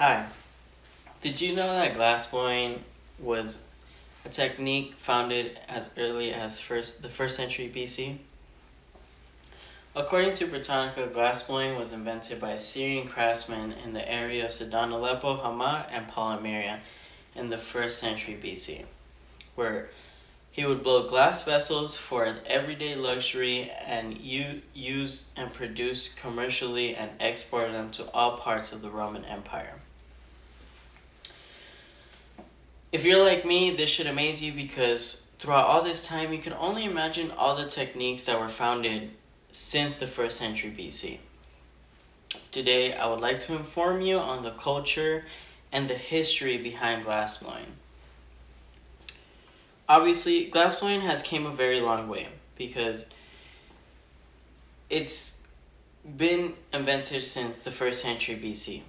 Hi, did you know that glassblowing was a technique founded as early as the first century BC? According to Britannica, glassblowing was invented by Syrian craftsmen in the area of Sidon, Aleppo, Hama, and Palmyra in the first century BC, where he would blow glass vessels for an everyday luxury and use and produce commercially and export them to all parts of the Roman Empire. If you're like me, this should amaze you because throughout all this time, you can only imagine all the techniques that were founded since the first century BC. Today, I would like to inform you on the culture and the history behind glassblowing. Obviously, glassblowing has came a very long way because it's been invented since the first century BC.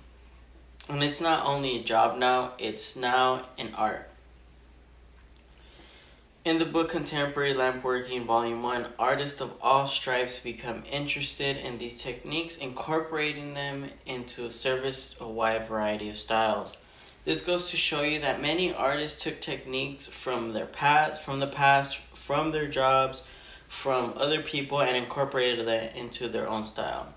And it's not only a job now, it's now an art. In the book Contemporary Lampworking Volume 1, artists of all stripes become interested in these techniques, incorporating them into service a wide variety of styles. This goes to show you that many artists took techniques from the past, from their jobs, from other people, and incorporated it into their own style.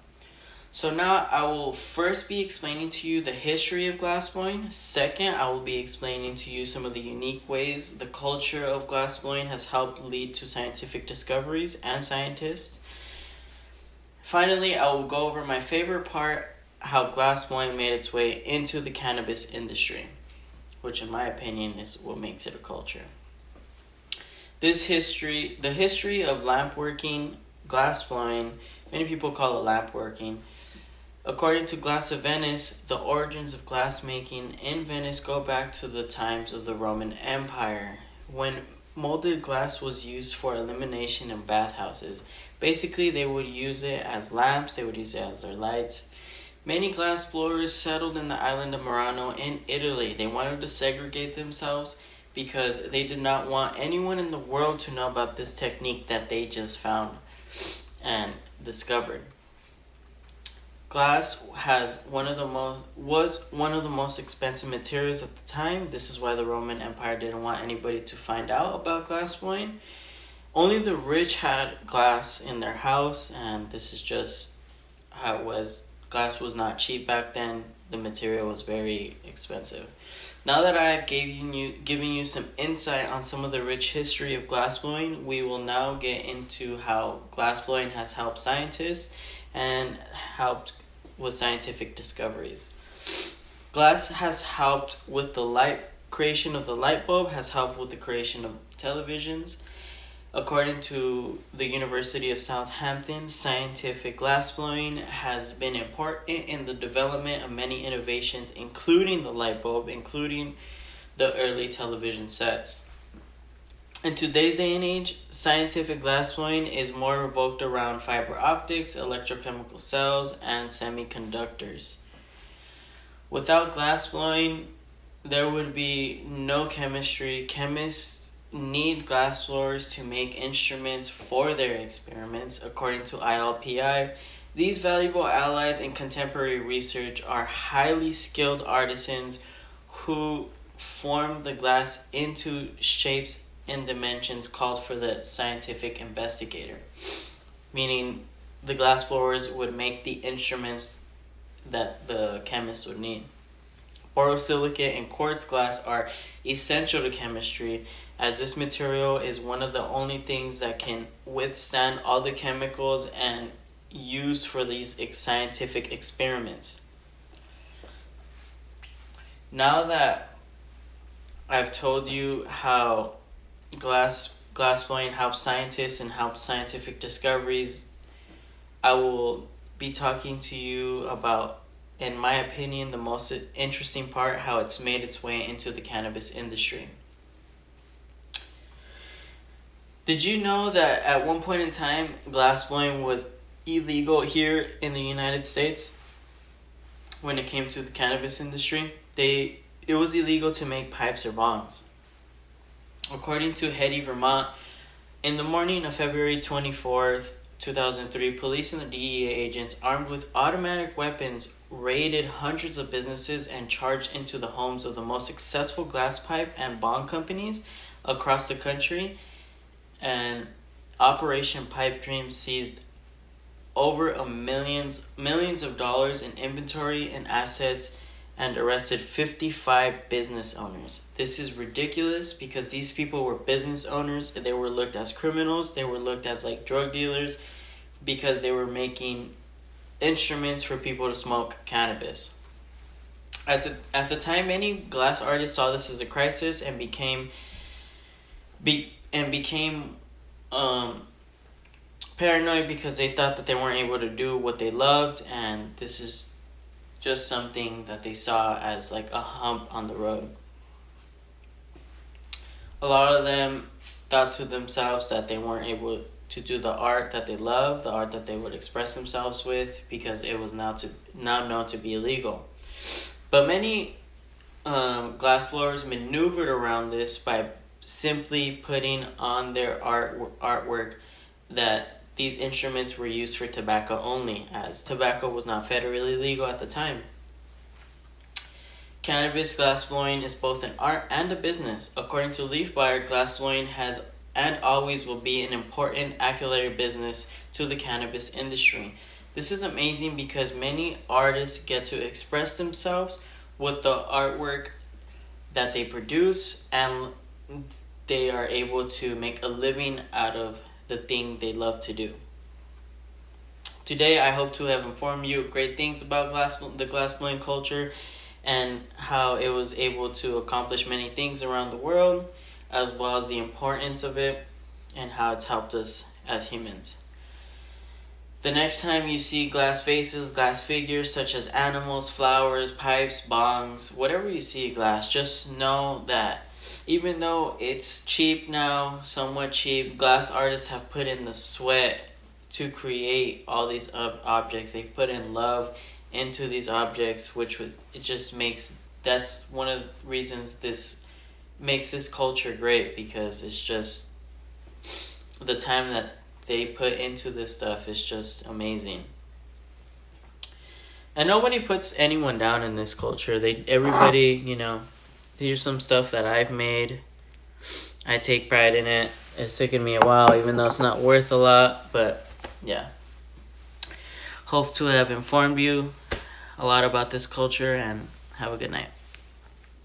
So now I will first be explaining to you the history of glassblowing. Second, I will be explaining to you some of the unique ways the culture of glassblowing has helped lead to scientific discoveries and scientists. Finally, I will go over my favorite part, how glassblowing made its way into the cannabis industry, which in my opinion is what makes it a culture. The history of lampworking, glassblowing, many people call it lampworking. According to Glass of Venice, the origins of glassmaking in Venice go back to the times of the Roman Empire, when molded glass was used for illumination in bathhouses. Basically, they would use it as lamps, they would use it as their lights. Many glass blowers settled in the island of Murano in Italy. They wanted to segregate themselves because they did not want anyone in the world to know about this technique that they just found and discovered. Glass was one of the most expensive materials at the time. This is why the Roman Empire didn't want anybody to find out about glass blowing. Only the rich had glass in their house, and this is just how it was. Glass was not cheap back then. The material was very expensive. Now that I have given you some insight on some of the rich history of glassblowing, we will now get into how glassblowing has helped scientists and helped with scientific discoveries. Glass has helped with the creation of the light bulb, has helped with the creation of televisions. According to the University of Southampton, scientific glassblowing has been important in the development of many innovations, including the light bulb, including the early television sets. In today's day and age, scientific glassblowing is more revolved around fiber optics, electrochemical cells, and semiconductors. Without glassblowing, there would be no chemistry. Chemists need glassblowers to make instruments for their experiments. According to ILPI, these valuable allies in contemporary research are highly skilled artisans who form the glass into shapes and dimensions called for the scientific investigator, meaning the glassblowers would make the instruments that the chemists would need. Borosilicate and quartz glass are essential to chemistry, as this material is one of the only things that can withstand all the chemicals and used for these scientific experiments. Now that I've told you how glassblowing helps scientists and helps scientific discoveries, I will be talking to you about, in my opinion, the most interesting part, how it's made its way into the cannabis industry. Did you know that at one point in time, glassblowing was illegal here in the United States when it came to the cannabis industry? It was illegal to make pipes or bongs. According to Hetty, Vermont, in the morning of February 24th, 2003, police and the DEA agents, armed with automatic weapons, raided hundreds of businesses and charged into the homes of the most successful glass pipe and bond companies across the country. And Operation Pipe Dream seized over millions of dollars in inventory and assets and arrested 55 business owners. This is ridiculous because these people were business owners and they were looked as criminals. They were looked as like drug dealers because they were making instruments for people to smoke cannabis. At the time, many glass artists saw this as a crisis and became paranoid because they thought that they weren't able to do what they loved, and this is just something that they saw as like a hump on the road. A lot of them thought to themselves that they weren't able to do the art that they love, the art that they would express themselves with, because it was now known to be illegal. But many glassblowers maneuvered around this by simply putting on their artwork that these instruments were used for tobacco only, as tobacco was not federally legal at the time. Cannabis glassblowing is both an art and a business. According to Leafbuyer, glassblowing has and always will be an important ancillary business to the cannabis industry. This is amazing because many artists get to express themselves with the artwork that they produce, and they are able to make a living out of the thing they love to do. Today, I hope to have informed you great things about the glassblowing culture and how it was able to accomplish many things around the world, as well as the importance of it and how it's helped us as humans. The next time you see glass faces, glass figures such as animals, flowers, pipes, bongs, whatever you see glass, just know that even though it's cheap now, somewhat cheap, glass artists have put in the sweat to create all these objects. They put in love into these objects, that's one of the reasons this makes this culture great, because it's just the time that they put into this stuff is just amazing. And nobody puts anyone down in this culture. Everybody, here's some stuff that I've made. I take pride in it. It's taken me a while, even though it's not worth a lot, but yeah. Hope to have informed you a lot about this culture, and have a good night.